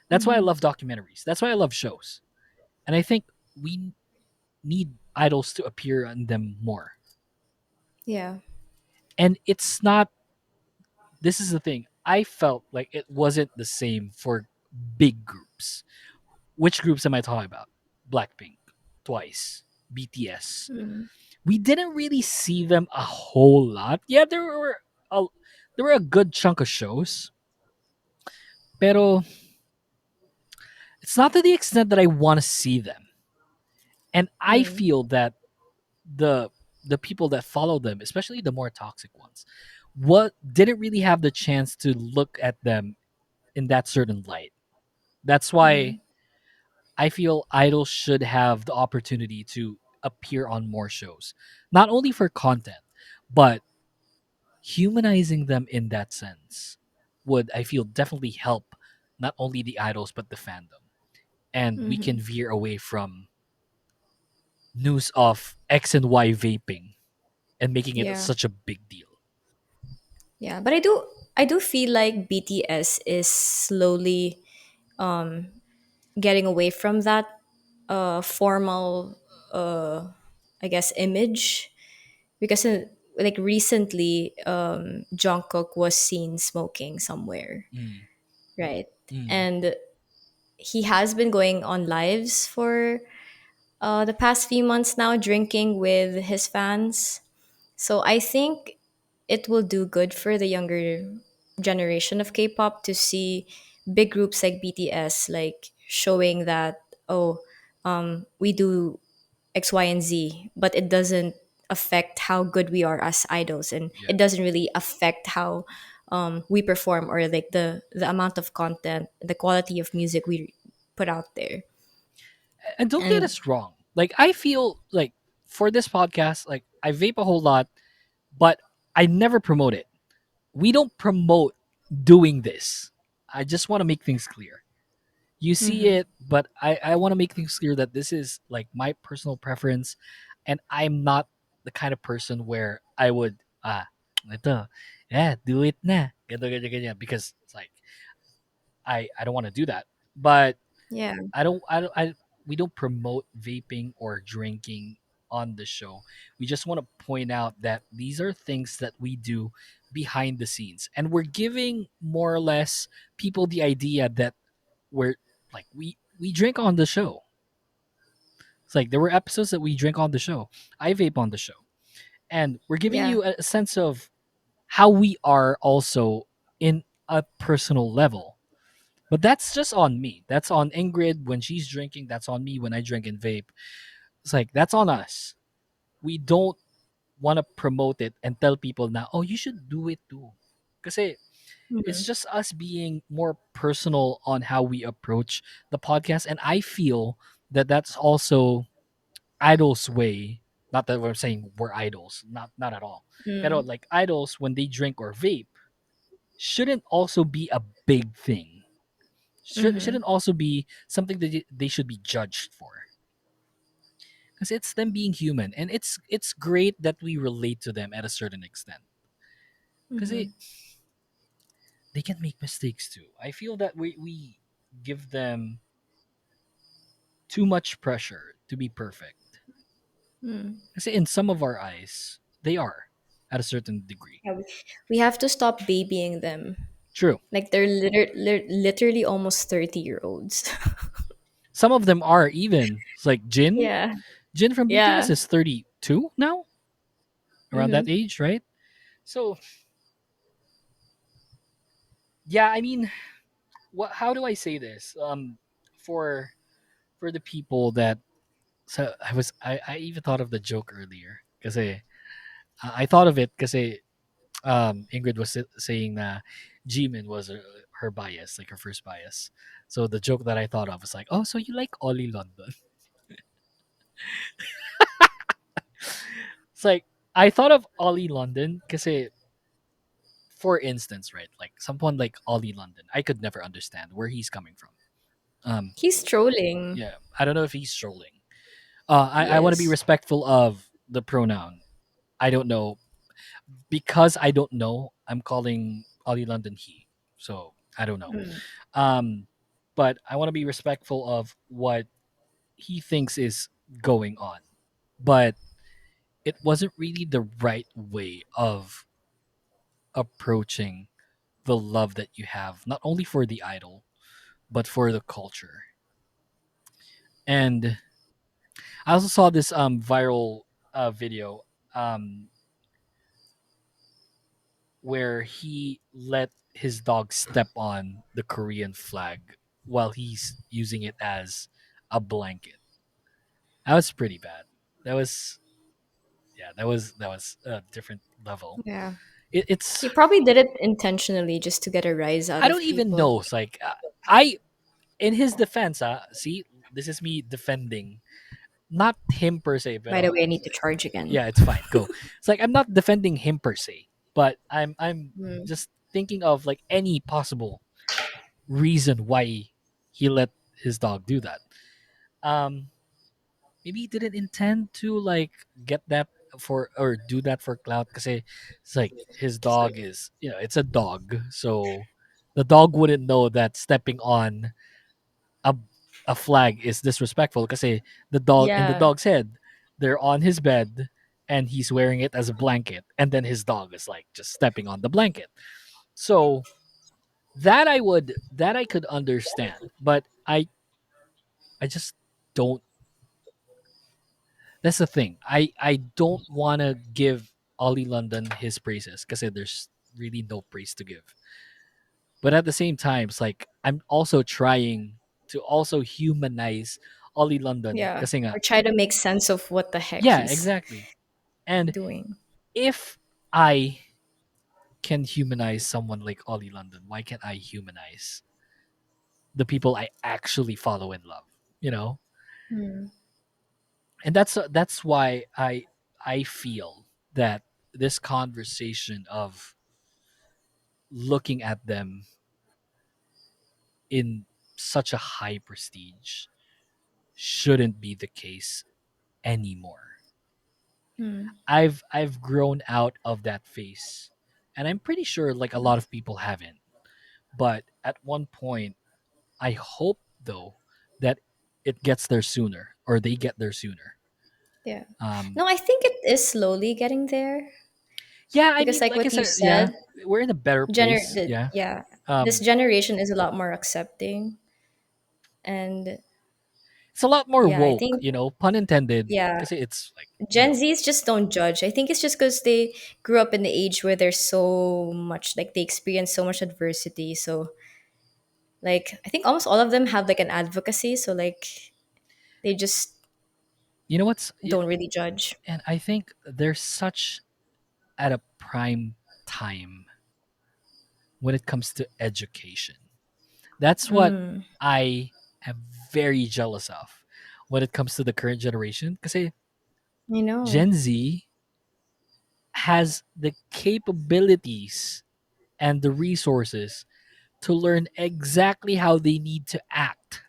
That's why I Mm-hmm. love documentaries. That's why I love shows. And I think we need idols to appear on them more. Yeah. And it's not, this is the thing. I felt like it wasn't the same for big groups. Which groups am I talking about? Blackpink, Twice, BTS. Mm-hmm. We didn't really see them a whole lot. Yeah, a, there were a good chunk of shows, pero it's not to the extent that I want to see them. And I feel that the the people that follow them, especially the more toxic ones, what didn't really have the chance to look at them in that certain light. That's Mm-hmm. why I feel idols should have the opportunity to appear on more shows, not only for content, but humanizing them in that sense would, I feel, definitely help not only the idols but the fandom. And we Mm-hmm. can veer away from news of X and Y vaping and making it Yeah. such a big deal. Yeah. But I do feel like BTS is slowly getting away from that formal I guess image because like recently Jungkook was seen smoking somewhere, Mm, right? mm, And he has been going on lives for the past few months now, drinking with his fans. So I think it will do good for the younger generation of K-pop to see big groups like BTS like showing that, oh, we do X, Y, and Z, but it doesn't affect how good we are as idols, and yeah. it doesn't really affect how we perform or like the amount of content, the quality of music we put out there. And don't get And us wrong. Like I feel like for this podcast, like I vape a whole lot, but I never promote it. We don't promote doing this. I just want to make things clear. You see Mhm. it, but I want to make things clear that this is like my personal preference, and I'm not the kind of person where I would ito, yeah, do it na, ganito, ganyan, ganyan, because it's like I don't want to do that. But Yeah. we don't promote vaping or drinking on the show. We just want to point out that these are things that we do behind the scenes, and we're giving more or less people the idea that we're like we drink on the show. It's like there were episodes that we drink on the show. I vape on the show, and we're giving Yeah. you a sense of how we are also in a personal level. But that's just on me. That's on Ingrid when she's drinking. That's on me when I drink and vape. It's like that's on us. We don't want to promote it and tell people now, oh, you should do it too. Because it's Mhm. just us being more personal on how we approach the podcast. And I feel that that's also idols' way. Not that we're saying we're idols, not at all. Pero Mm. like idols, when they drink or vape, shouldn't also be a big thing. Mhm. Shouldn't also be something that they should be judged for. Because it's them being human, and it's great that we relate to them at a certain extent. Because Mhm. they can make mistakes too. I feel that we give them too much pressure to be perfect. Mm. Kasi in some of our eyes, they are at a certain degree. Yeah, we have to stop babying them. True. Like they're literally almost 30-year-olds. Some of them are even. It's like Jin. Yeah. Jin from BTS Yeah. is 32 now, around that Mhm. age, right? So, yeah, I mean, what? How do I say this? For the people that, so I even thought of the joke earlier because I thought of it because Ingrid was saying that Jimin was her bias, like her first bias. So the joke that I thought of was like, oh, so you like Ollie London? It's like I thought of Ollie London because, for instance, right, like someone like Ollie London, I could never understand where he's coming from. Um, He's trolling. yeah, I don't know if he's trolling. He I want to be is. respectful of the pronoun. I don't know because I don't know. I'm calling Ollie London he, so I don't know. Mm. Um, but I want to be respectful of what he thinks is going on. But it wasn't really the right way of approaching the love that you have, not only for the idol, but for the culture. And I also saw this viral video um, where he let his dog step on the Korean flag while he's using it as a blanket. That was pretty bad. That was, yeah, that was a different level. Yeah. It's He probably did it intentionally just to get a rise out I don't of even people. know. It's like I in his defense, see, this is me defending not him per se, but By the way, I need to charge again. yeah, it's fine. Go. It's like I'm not defending him per se, but I'm Mm. just thinking of like any possible reason why he let his dog do that. Um, Maybe he didn't intend to like get that for or do that for clout because it's like his dog is, it's a dog, so the dog wouldn't know that stepping on a flag is disrespectful because the dog in the Yeah. dog's head, they're on his bed and he's wearing it as a blanket, and then his dog is like just stepping on the blanket. So that I could understand, but I just don't. That's the thing. I don't want to give Ollie London his praises because there's really no praise to give. But at the same time, it's like I'm also trying to also humanize Ollie London Yeah. kasi nga, Or try to make sense of what the heck yeah, he's exactly. And doing. if I can humanize someone like Ollie London, why can't I humanize the people I actually follow and love? You know, Mm. and that's why I feel that this conversation of looking at them in such a high prestige shouldn't be the case anymore. Mm. I've grown out of that phase, and I'm pretty sure like a lot of people haven't. But at one point, I hope though that it gets there sooner, or they get there sooner. Yeah. Um, No, I think it is slowly getting there yeah, I because, mean, like like I what you said, yeah, said, we're in a better place. Yeah. yeah, this Um, generation is a lot more accepting, and it's a lot more yeah, I woke, think pun intended, yeah, because it's like, Gen Zs just don't judge. I think it's just because they grew up in the age where there's so much, like they experience so much adversity. So, like, I think almost all of them have like an advocacy. So, like, they just what's, don't really judge. and I think they're such at a prime time when it comes to education. That's what Mm, I am very jealous of when it comes to the current generation. Because I know. Gen Z has the capabilities and the resources to learn exactly how they need to act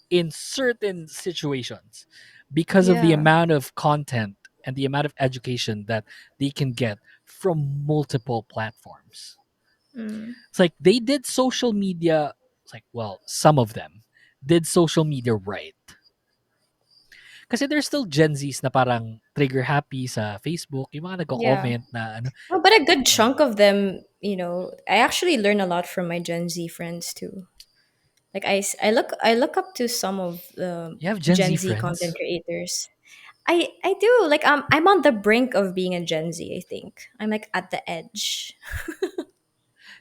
in certain situations because of the Yeah. amount of content and the amount of education that they can get from multiple platforms. Mm. It's like they did social media. It's like, well, some of them did social media right. Kasi there's still Gen Zs na parang trigger happy sa Facebook, yung mga Yeah. nagko-comment na ano. Well, but a good Yeah. chunk of them, I actually learn a lot from my Gen Z friends too. Like I look up to some of the You have Gen Z Gen Z content friends? creators. I do. Like I'm on the brink of being a Gen Z, I think. I'm like at the edge.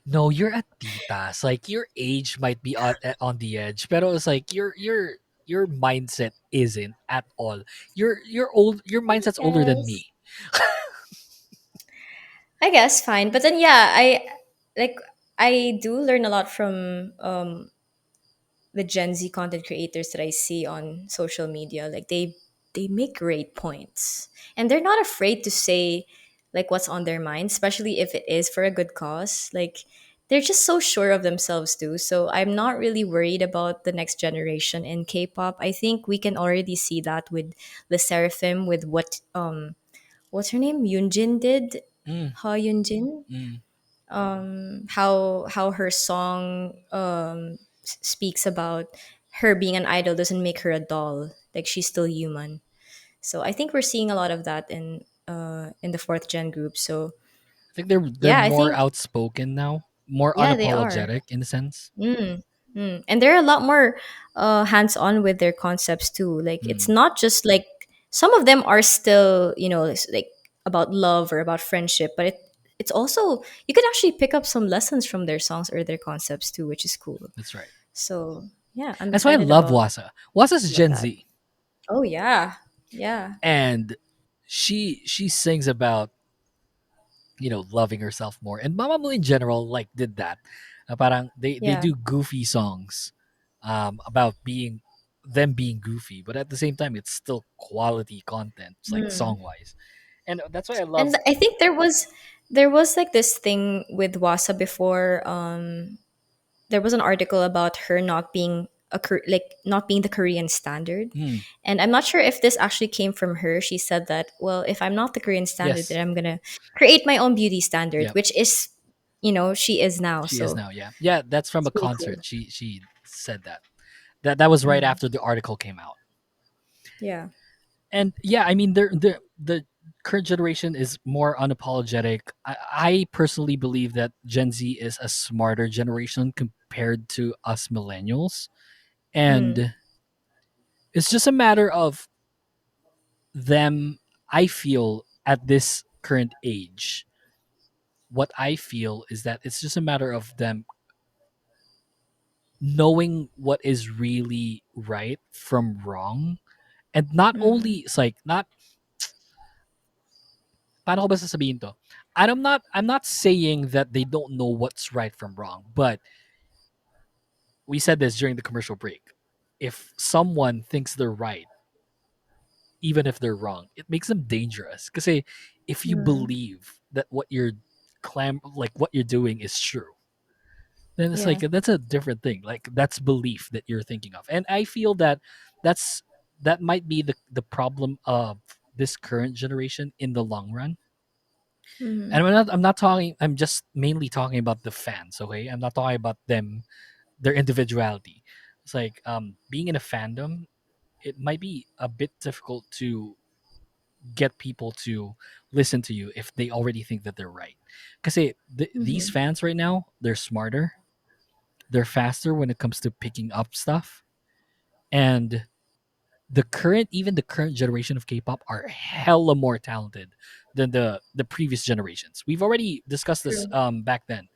No, you're at titas. Like your age might be on the edge, but it's like your mindset isn't at all. You're old. Your mindset's older than Yes. me. I guess fine. But then yeah, like I do learn a lot from the Gen Z content creators that I see on social media. Like they make great points. And they're not afraid to say like what's on their mind, especially if it is for a good cause. Like they're just so sure of themselves too. So I'm not really worried about the next generation in K-pop. I think we can already see that with the Seraphim, with what what's her name? Yoonjin did. Mm, Ha Yoonjin. mm, How her song speaks about her being an idol doesn't make her a doll. Like she's still human. So I think we're seeing a lot of that in the fourth gen group. So I think they're yeah, I more think outspoken now, more yeah they are. unapologetic in a sense. Mm, mm. And they're a lot more hands on with their concepts too. Like it's Mm, not just like some of them are still it's like about love or about friendship, but it's also you can actually pick up some lessons from their songs or their concepts too, which is cool. that's right. So yeah, I'm That's why I excited love about Wasa. Wasa's Gen that. Z, Oh yeah, yeah, and she sings about loving herself more. And Mamamoo in general like did that. Parang they yeah. do goofy songs about being goofy, but at the same time it's still quality content. It's like Mm. song wise, and that's why I love. And I think there was like this thing with Wasa before. There was an article about her not being like not being the Korean standard. Mm, And I'm not sure if this actually came from her. She said that, well, if I'm not the Korean standard, then yes, I'm going to create my own beauty standard, yep, which is, she is now. she is So now. Yeah, yeah, that's from it's a really cool. concert. She said that. That was right Mm. after the article came out. Yeah. And yeah, I mean, the current generation is more unapologetic. I personally believe that Gen Z is a smarter generation compared to us millennials, Mm. and it's just a matter of them. I feel at this current age, what I feel is that it's just a matter of them knowing what is really right from wrong, and not Mm. only it's like not paano ko ba sasabihin to? And I'm not saying that they don't know what's right from wrong, but we said this during the commercial break. If someone thinks they're right, even if they're wrong, it makes them dangerous. Because if you Mm. believe that what you're doing is true, then it's like Yeah. that's a different thing. Like that's belief that you're thinking of. And I feel that that's that might be the problem of this current generation in the long run. Mm. And I'm not talking I'm just mainly talking about the fans, okay? I'm not talking about them, their individuality. It's like being in a fandom, it might be a bit difficult to get people to listen to you if they already think that they're right. Because these Mm. fans right now, they're smarter, they're faster when it comes to picking up stuff, and even the current generation of K-pop are hella more talented than the previous generations. We've already discussed this True. back then.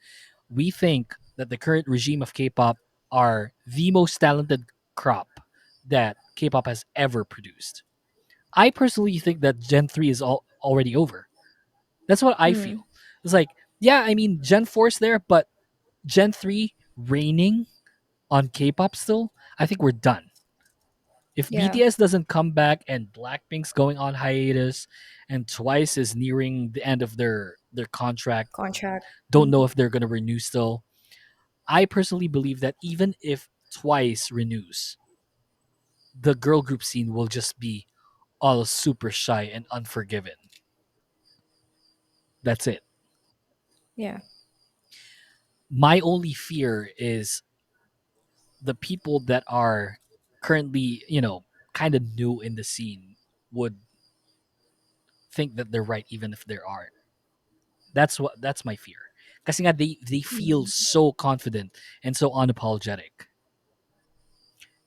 We think that the current regime of K-pop are the most talented crop that K-pop has ever produced. I personally think that Gen 3 is already over. That's what I Mm. feel. It's like, yeah, I mean Gen 4 is there, but Gen 3 reigning on K-pop still, I think we're done. If Yeah. BTS doesn't come back and Blackpink's going on hiatus and Twice is nearing the end of their contract, Contract. don't know Mm. if they're going to renew still. I personally believe that even if Twice renews, the girl group scene will just be all super shy and unforgiven. That's it. Yeah. My only fear is the people that are currently, kind of new in the scene would think that they're right even if they aren't. That's my fear. Kasi nga they feel Mm. so confident and so unapologetic.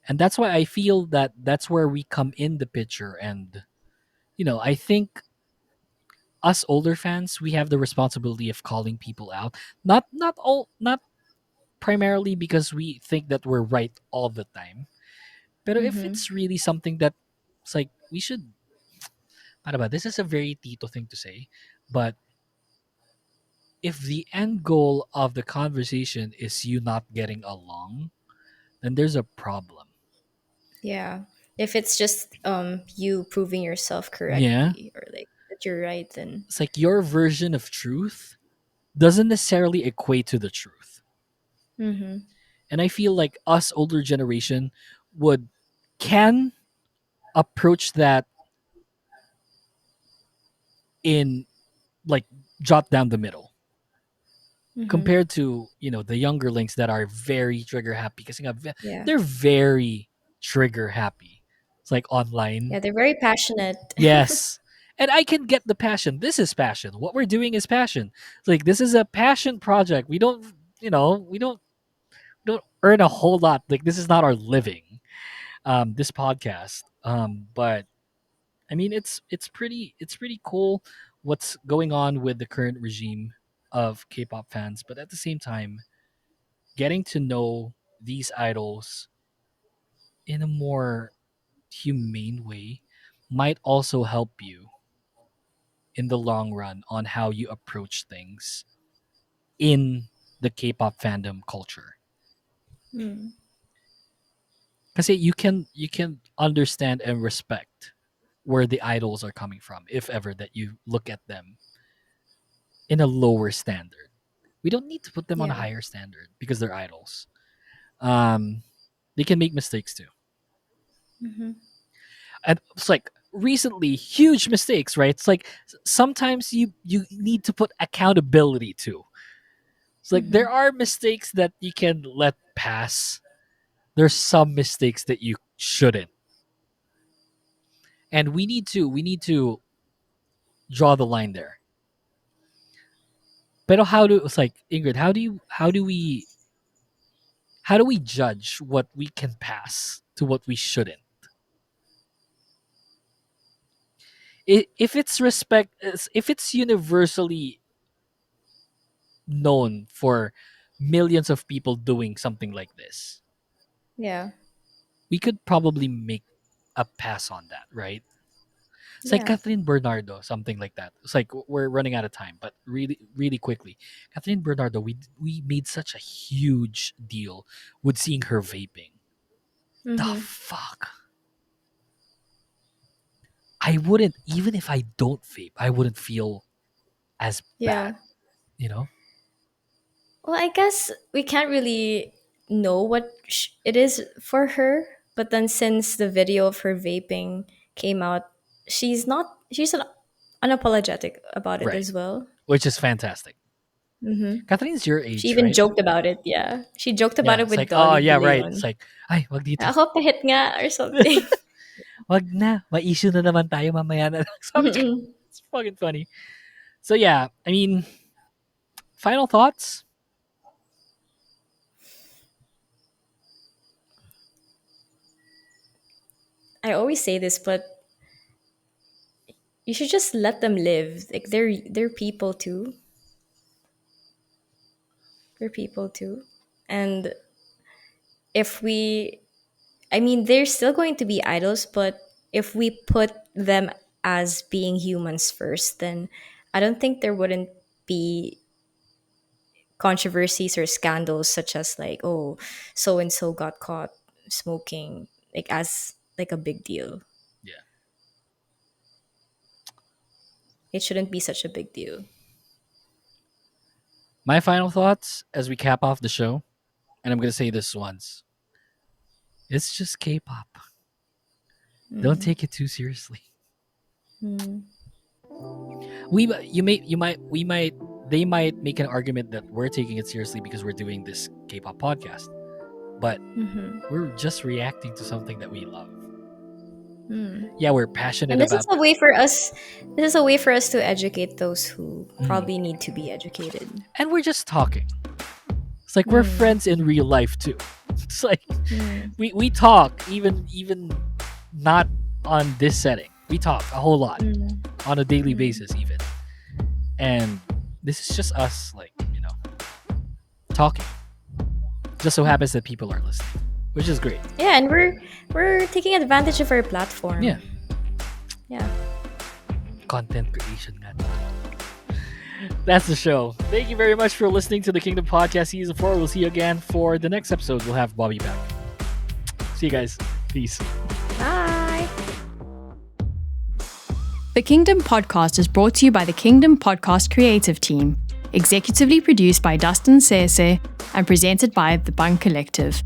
And that's why I feel that that's where we come in the picture, and I think us older fans, we have the responsibility of calling people out. Not primarily because we think that we're right all the time. But if Mm-hmm. it's really something that it's like we should, ano ba, this is a very Tito thing to say, but if the end goal of the conversation is you not getting along, then there's a problem. Yeah. If it's just you proving yourself Yeah. correctly or like that you're right, then It's like your version of truth doesn't necessarily equate to the truth. mm-hmm. And I feel like us older generation would can approach that in like jot down the middle Mm-hmm. compared to the younger links that are very trigger happy because Yeah. they're very trigger happy. It's like Yeah, online. they're very passionate. Yes. And I can get the passion. This is passion. What we're doing is passion. It's like this is a passion project. We don't, we don't earn a whole lot. Like this is not our living. This podcast. But I mean, it's pretty cool what's going on with the current regime of K-pop fans. But at the same time, getting to know these idols in a more humane way might also help you in the long run on how you approach things in the K-pop fandom culture. Mm. Because you can understand and respect where the idols are coming from, if ever that you look at them in a lower standard. We don't need to put them on a Yeah. higher standard because they're idols. Um, they can make mistakes too, Mm-hmm. and it's like recently huge mistakes, right? It's like sometimes you need to put accountability to. It's like Mm-hmm. there are mistakes that you can let pass. There's some mistakes that you shouldn't, and we need to draw the line there. But it's like Ingrid, how do we judge what we can pass to what we shouldn't? If it's if it's universally known for millions of people doing something like this, Yeah. we could probably make a pass on that, right? It's like Yeah. Kathleen Bernardo, something like that. It's like we're running out of time, but really, really quickly, Kathleen Bernardo, we made such a huge deal with seeing her vaping. The Mm-hmm. fuck! I wouldn't, even if I don't vape, I wouldn't feel as bad, Yeah. you know? Well, I guess we can't really know what it is for her, but then since the video of her vaping came out, she's unapologetic about it Right. as well. Which is fantastic. Mm-hmm. Kathleen's your She age, even right? joked about it. Yeah, she joked about Yeah, it it's with like, oh Dolly De yeah, right. It's Leon. like, ay, wag dito. Ako pahit nga or something. Wag na, ma-issue na naman tayo mamaya na lang. Something. Mm-mm. It's fucking funny. So yeah, I mean, final thoughts? I always say this, but you should just let them live. Like they're people too. They're people too. And if we I mean they're still going to be idols, but if we put them as being humans first, then I don't think there wouldn't be controversies or scandals such as like, oh, so and so got caught smoking like as like a big deal. Yeah. It shouldn't be such a big deal. My final thoughts as we cap off the show, and I'm gonna say this once. It's just K-pop. Don't Mm. take it too seriously. Mm. They might make an argument that we're taking it seriously because we're doing this K-pop podcast, but Mm-hmm. we're just reacting to something that we love. Mm. Yeah, we're And passionate this is about, a way for us. This is a way for us to educate those who Mhm. probably need to be educated. and we're just talking. It's like we're Mm. friends in real life too. It's like Mm. we talk even not on this setting. We talk a whole lot Mm. on a daily Mm. basis even. And this is just us, talking. Just so happens that people are listening, which is great. Yeah, and we're taking advantage of our platform. Yeah. Yeah. Content creation. That's the show. Thank you very much for listening to the Kingdom Podcast Season 4. We'll see you again for the next episode. We'll have Bobby back. See you guys. Peace. Bye. The Kingdom Podcast is brought to you by the Kingdom Podcast creative team, executively produced by Dustin Sese and presented by The Bunk Collective.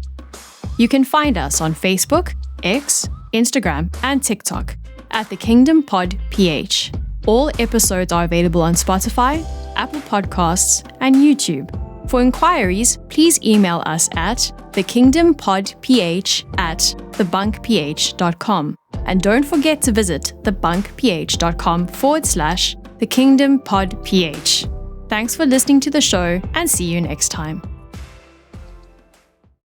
You can find us on Facebook, X, Instagram, and TikTok at the Kingdom Pod PH. All episodes are available on Spotify, Apple Podcasts, and YouTube. For inquiries, please email us at thekingdompodph@thebunkph.com. And don't forget to visit thebunkph.com/thekingdompodph. Thanks for listening to the show and see you next time.